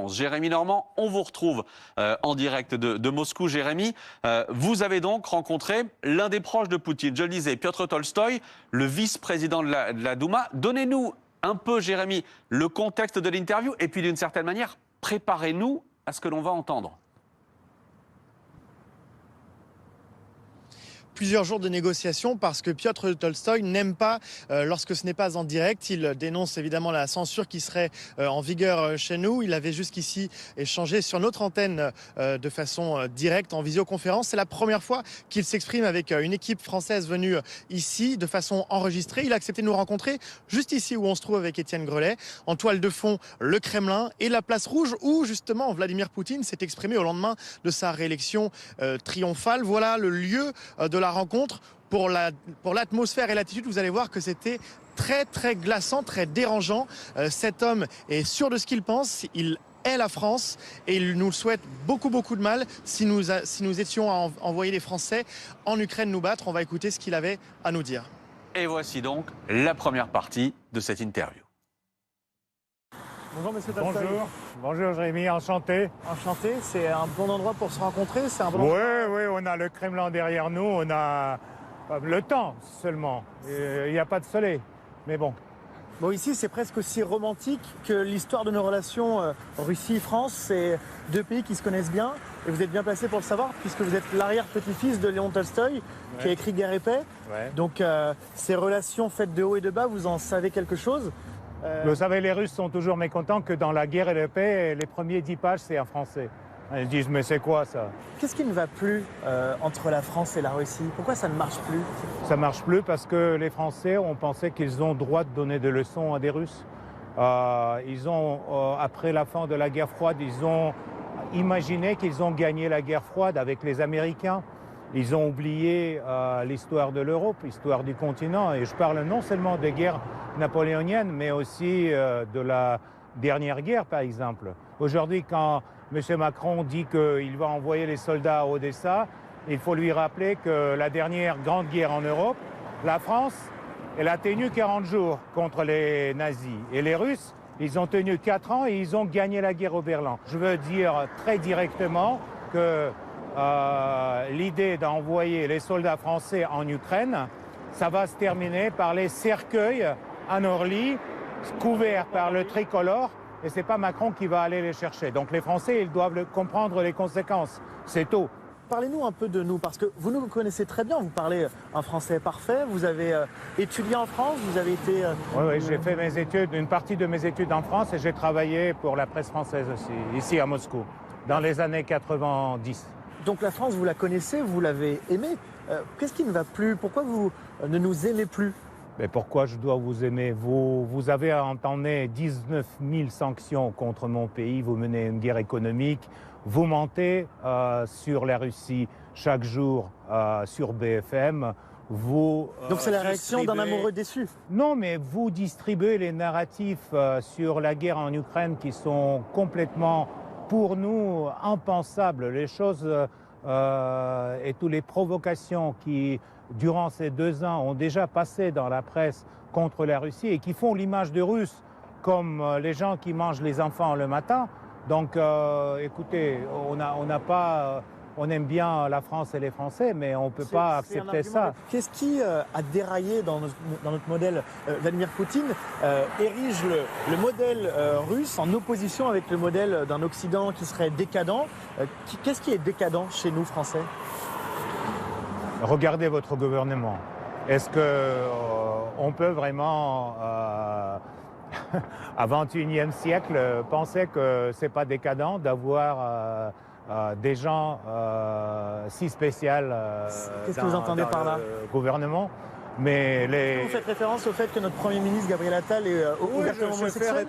réponse. Jérémy Normand, on vous retrouve en direct de Moscou. Jérémy, vous avez donc rencontré l'un des proches de Poutine, je le disais, Piotr Tolstoï, le vice-président de la Douma. Donnez-nous un peu, Jérémy, le contexte de l'interview et puis d'une certaine manière, préparez-nous à ce que l'on va entendre. Plusieurs jours de négociations parce que Piotr Tolstoï n'aime pas lorsque ce n'est pas en direct. Il dénonce évidemment la censure qui serait en vigueur chez nous. Il avait jusqu'ici échangé sur notre antenne de façon directe en visioconférence. C'est la première fois qu'il s'exprime avec une équipe française venue ici de façon enregistrée. Il a accepté de nous rencontrer juste ici où on se trouve avec Étienne Grelet. En toile de fond, le Kremlin et la place rouge où justement Vladimir Poutine s'est exprimé au lendemain de sa réélection triomphale. Voilà le lieu de la rencontre. Pour l'atmosphère et l'attitude, vous allez voir que c'était très glaçant, très dérangeant. Cet homme est sûr de ce qu'il pense, il est la France et il nous souhaite beaucoup de mal si nous étions à envoyer les Français en Ukraine nous battre. On va écouter ce qu'il avait à nous dire. Et voici donc la première partie de cette interview. Bonjour Monsieur Tolstoï. Bonjour Jérémy, enchanté. Enchanté, c'est un bon endroit pour se rencontrer, c'est un bon endroit. Oui, on a le Kremlin derrière nous, on a le temps seulement. Il n'y a pas de soleil, mais bon. Bon, ici c'est presque aussi romantique que l'histoire de nos relations Russie-France. C'est deux pays qui se connaissent bien et vous êtes bien placé pour le savoir puisque vous êtes l'arrière-petit-fils de Léon Tolstoï qui a écrit Guerre et paix. Donc ces relations faites de haut et de bas, vous en savez quelque chose? Vous savez, les Russes sont toujours mécontents que dans la guerre et la paix, les premiers 10 pages, c'est en français. Ils disent, mais c'est quoi ça? Qu'est-ce qui ne va plus entre la France et la Russie? Pourquoi ça ne marche plus? Ça ne marche plus parce que les Français ont pensé qu'ils ont le droit de donner des leçons à des Russes. Après la fin de la guerre froide, ils ont imaginé qu'ils ont gagné la guerre froide avec les Américains. Ils ont oublié l'histoire de l'Europe, l'histoire du continent. Et je parle non seulement des guerres napoléoniennes, mais aussi de la dernière guerre, par exemple. Aujourd'hui, quand M. Macron dit qu'il va envoyer les soldats à Odessa, il faut lui rappeler que la dernière grande guerre en Europe, la France, elle a tenu 40 jours contre les nazis. Et les Russes, ils ont tenu 4 ans et ils ont gagné la guerre au Berlin. Je veux dire très directement que l'idée d'envoyer les soldats français en Ukraine, ça va se terminer par les cercueils à Orly, couverts par le tricolore, et c'est pas Macron qui va aller les chercher. Donc les Français, ils doivent comprendre les conséquences. C'est tôt. Parlez-nous un peu de nous, parce que vous nous connaissez très bien, vous parlez un français parfait, vous avez étudié en France, vous avez été... Oui, j'ai fait mes études, une partie de mes études en France, et j'ai travaillé pour la presse française aussi, ici à Moscou, dans les années 90. Donc la France, vous la connaissez, vous l'avez aimée. Qu'est-ce qui ne va plus? Pourquoi vous ne nous aimez plus? Mais pourquoi je dois vous aimer? Vous avez entamé 19 000 sanctions contre mon pays, vous menez une guerre économique, vous mentez sur la Russie chaque jour sur BFM. Donc c'est la réaction d'un amoureux déçu? Non, mais vous distribuez les narratifs sur la guerre en Ukraine qui sont complètement, pour nous, impensables. Les choses et toutes les provocations qui, durant ces 2 ans, ont déjà passé dans la presse contre la Russie et qui font l'image des Russes comme les gens qui mangent les enfants le matin. Donc, écoutez, on aime bien la France et les Français, mais on ne peut pas accepter ça. Qu'est-ce qui a déraillé dans notre modèle? Vladimir Poutine érige le modèle russe en opposition avec le modèle d'un Occident qui serait décadent. Qu'est-ce qui est décadent chez nous, Français? Regardez votre gouvernement. Est-ce qu'on peut vraiment, à 21e siècle, penser que ce n'est pas décadent d'avoir des gens si spéciaux Qu'est-ce que vous entendez par là? Gouvernement? Mais Vous faites référence au fait que notre Premier ministre Gabriel Attal est ouvertement homosexuel?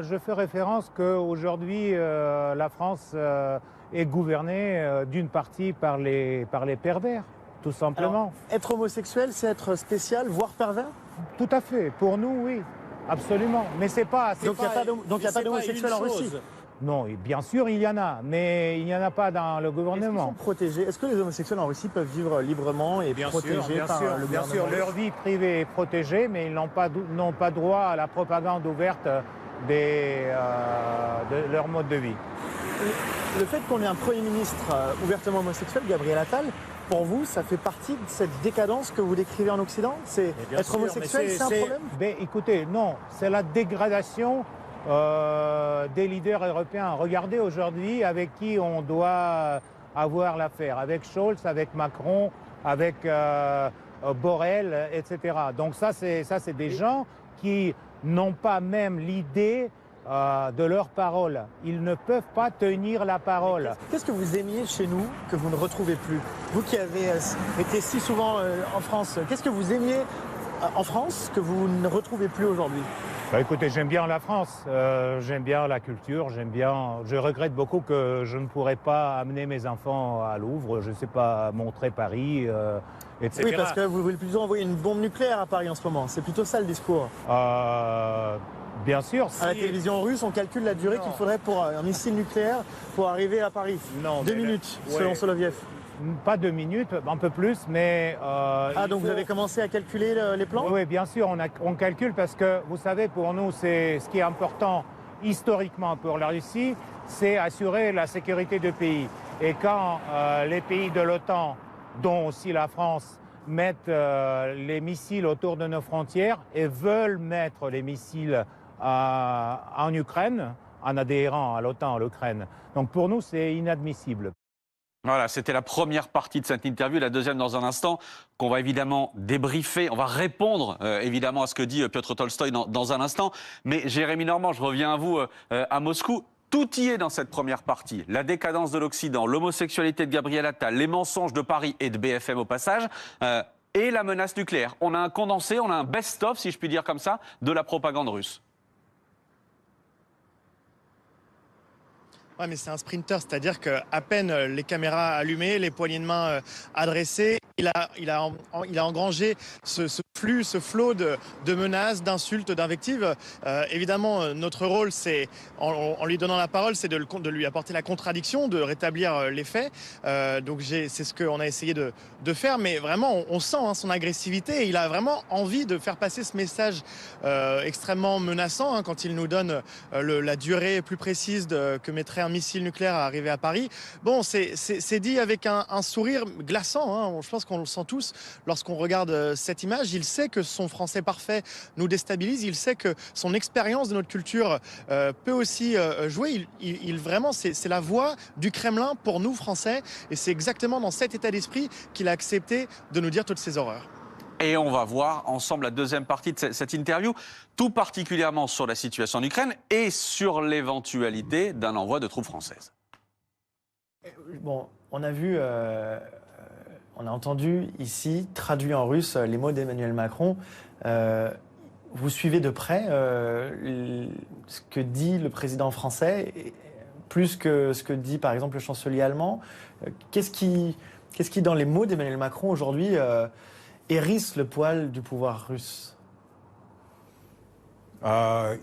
Je fais référence qu'aujourd'hui, la France est gouvernée d'une partie par les pervers. Tout simplement. Alors, être homosexuel, c'est être spécial, voire pervers? Tout à fait. Pour nous, oui. Absolument. Mais c'est pas... Donc il n'y a pas d'homosexuels en Russie? Non, bien sûr, il y en a. Mais il n'y en a pas dans le gouvernement. Est-ce qu'ils sont protégés? Est-ce que les homosexuels en Russie peuvent vivre librement et protégés par le gouvernement? Bien sûr, leur vie privée est protégée, mais ils n'ont pas droit à la propagande ouverte de leur mode de vie. Le fait qu'on ait un Premier ministre ouvertement homosexuel, Gabriel Attal, pour vous, ça fait partie de cette décadence que vous décrivez en Occident? C'est être homosexuel, c'est un problème? Ben, écoutez, non, c'est la dégradation des leaders européens. Regardez aujourd'hui avec qui on doit avoir l'affaire, avec Scholz, avec Macron, avec Borrell, etc. Donc ça, c'est des gens qui n'ont pas même l'idée de leur parole. Ils ne peuvent pas tenir la parole. Qu'est-ce que vous aimiez chez nous que vous ne retrouvez plus? Vous qui avez été si souvent en France, qu'est-ce que vous aimiez en France que vous ne retrouvez plus aujourd'hui? Bah, écoutez, j'aime bien la France, j'aime bien la culture, je regrette beaucoup que je ne pourrais pas amener mes enfants à Louvre, je ne sais pas montrer Paris, etc. Oui, parce que vous voulez plutôt envoyer une bombe nucléaire à Paris en ce moment, c'est plutôt ça le discours. Bien sûr. À la télévision russe, on calcule la durée qu'il faudrait pour un missile nucléaire pour arriver à Paris. Non, 2 minutes, selon Soloviev. Pas 2 minutes, un peu plus, mais... donc vous avez commencé à calculer les plans? Oui, bien sûr, on calcule parce que, vous savez, pour nous, c'est ce qui est important historiquement pour la Russie, c'est assurer la sécurité du pays. Et quand les pays de l'OTAN, dont aussi la France, mettent les missiles autour de nos frontières et veulent mettre les missiles en Ukraine, en adhérant à l'OTAN, à l'Ukraine. Donc pour nous, c'est inadmissible. Voilà, c'était la première partie de cette interview. La deuxième dans un instant, qu'on va évidemment débriefer. On va répondre évidemment à ce que dit Piotr Tolstoï dans un instant. Mais Jérémy Normand, je reviens à vous à Moscou. Tout y est dans cette première partie. La décadence de l'Occident, l'homosexualité de Gabriel Attal, les mensonges de Paris et de BFM au passage, et la menace nucléaire. On a un condensé, on a un best-of, si je puis dire comme ça, de la propagande russe. Ouais, mais c'est un sprinter, c'est-à-dire qu'à peine les caméras allumées, les poignées de main adressées, il a engrangé ce flux, ce flot de menaces, d'insultes, d'invectives. Évidemment, notre rôle, c'est, en lui donnant la parole, c'est de lui apporter la contradiction, de rétablir les faits. Donc c'est ce qu'on a essayé de faire, mais vraiment, on sent son agressivité. Et il a vraiment envie de faire passer ce message extrêmement menaçant quand il nous donne la durée plus précise que mettrait un missile nucléaire à arriver à Paris. Bon, c'est dit avec un sourire glaçant. Je pense qu'on le sent tous lorsqu'on regarde cette image. Il sait que son français parfait nous déstabilise. Il sait que son expérience de notre culture peut aussi jouer. Vraiment, c'est la voix du Kremlin pour nous, Français. Et c'est exactement dans cet état d'esprit qu'il a accepté de nous dire toutes ces horreurs. Et on va voir ensemble la deuxième partie de cette interview, tout particulièrement sur la situation en Ukraine et sur l'éventualité d'un envoi de troupes françaises. Bon, on a vu, on a entendu ici, traduit en russe, les mots d'Emmanuel Macron. Vous suivez de près ce que dit le président français, plus que ce que dit par exemple le chancelier allemand. Qu'est-ce qui, dans les mots d'Emmanuel Macron aujourd'hui, hérisse le poil du pouvoir russe?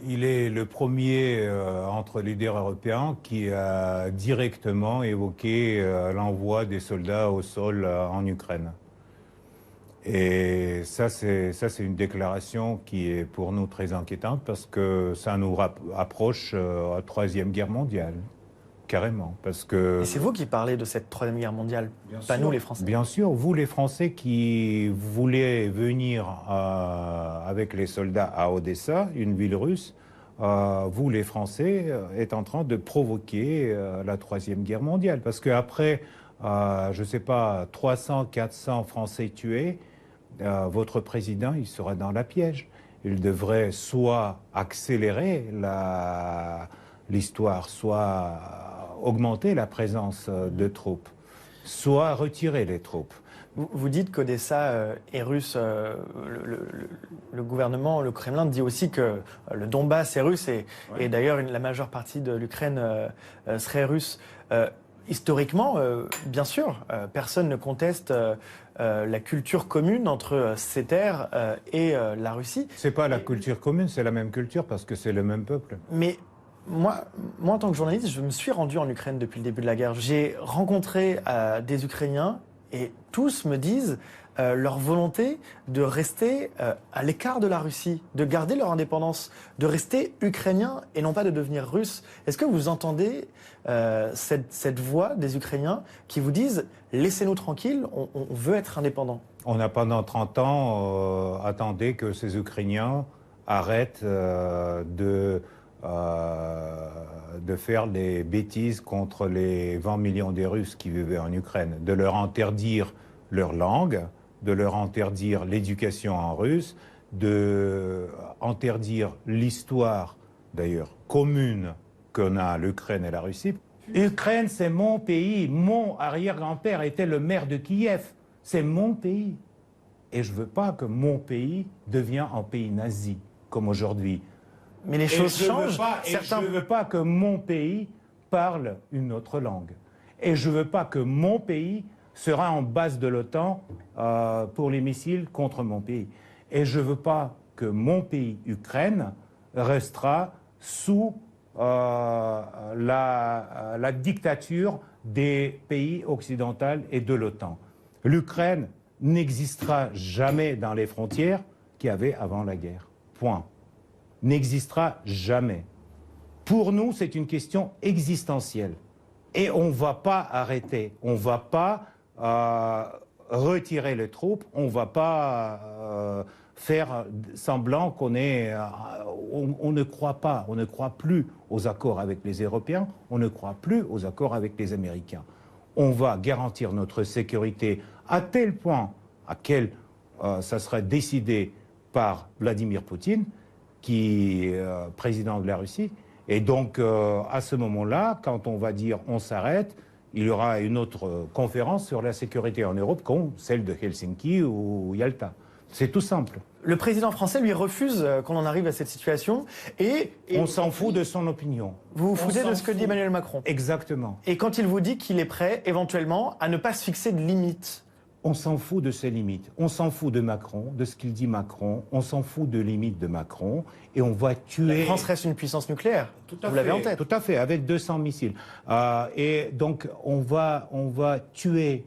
Il est le premier entre leaders européens qui a directement évoqué l'envoi des soldats au sol en Ukraine. Et ça, c'est une déclaration qui est pour nous très inquiétante parce que ça nous approche à la Troisième Guerre mondiale. Carrément, parce que... Et c'est vous qui parlez de cette Troisième Guerre mondiale, pas nous les Français. Bien sûr, vous les Français qui voulez venir avec les soldats à Odessa, une ville russe, vous les Français êtes en train de provoquer la Troisième Guerre mondiale. Parce qu'après, je ne sais pas, 300, 400 Français tués, votre président, il sera dans la piège. Il devrait soit accélérer l'histoire, soit augmenter la présence de troupes, soit retirer les troupes. Vous dites qu'Odessa est russe. Le gouvernement, le Kremlin dit aussi que le Donbass est russe et d'ailleurs la majeure partie de l'Ukraine serait russe. Historiquement, bien sûr, personne ne conteste la culture commune entre ces terres et la Russie. C'est pas la culture commune, c'est la même culture parce que c'est le même peuple. Mais moi, en tant que journaliste, je me suis rendu en Ukraine depuis le début de la guerre. J'ai rencontré des Ukrainiens et tous me disent leur volonté de rester à l'écart de la Russie, de garder leur indépendance, de rester ukrainiens et non pas de devenir russes. Est-ce que vous entendez cette voix des Ukrainiens qui vous disent « laissez-nous tranquilles, on veut être indépendants ». On a pendant 30 ans attendu que ces Ukrainiens arrêtent de faire des bêtises contre les 20 millions de Russes qui vivaient en Ukraine, de leur interdire leur langue, de leur interdire l'éducation en russe, de interdire l'histoire, d'ailleurs, commune qu'on a l'Ukraine et la Russie. L'Ukraine, c'est mon pays. Mon arrière-grand-père était le maire de Kiev. C'est mon pays. Et je ne veux pas que mon pays devienne un pays nazi, comme aujourd'hui. Mais les choses changent. Je ne veux pas que mon pays parle une autre langue. Et je ne veux pas que mon pays sera en base de l'OTAN pour les missiles contre mon pays. Et je ne veux pas que mon pays, Ukraine, restera sous la dictature des pays occidentaux et de l'OTAN. L'Ukraine n'existera jamais dans les frontières qu'il y avait avant la guerre. Point. N'existera jamais. Pour nous, c'est une question existentielle. Et on ne va pas arrêter. On ne va pas retirer les troupes. On ne va pas faire semblant qu'on est... on ne croit pas, on ne croit plus aux accords avec les Européens, on ne croit plus aux accords avec les Américains. On va garantir notre sécurité à tel point auquel ça sera décidé par Vladimir Poutine, qui est président de la Russie. Et donc, à ce moment-là, quand on va dire on s'arrête, il y aura une autre conférence sur la sécurité en Europe, comme celle de Helsinki ou Yalta. C'est tout simple. Le président français, lui, refuse qu'on en arrive à cette situation. Et on s'en fout de son opinion. Vous vous foutez de ce que dit Emmanuel Macron. Exactement. Et quand il vous dit qu'il est prêt, éventuellement, à ne pas se fixer de limites. On s'en fout de ses limites. On s'en fout de Macron, de ce qu'il dit Macron. On s'en fout de limites de Macron. Et on va tuer... La France reste une puissance nucléaire. Vous l'avez en tête. Tout à fait, avec 200 missiles. Et donc, on va tuer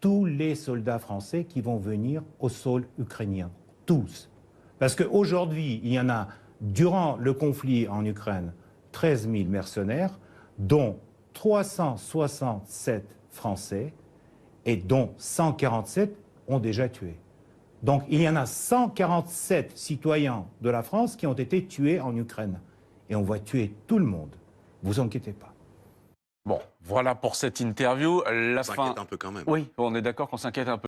tous les soldats français qui vont venir au sol ukrainien. Tous. Parce qu'aujourd'hui, il y en a, durant le conflit en Ukraine, 13 000 mercenaires, dont 367 Français et dont 147 ont déjà tué. Donc il y en a 147 citoyens de la France qui ont été tués en Ukraine. Et on va tuer tout le monde. Vous inquiétez pas. Bon, voilà pour cette interview. On s'inquiète un peu quand même. Oui, on est d'accord qu'on s'inquiète un peu.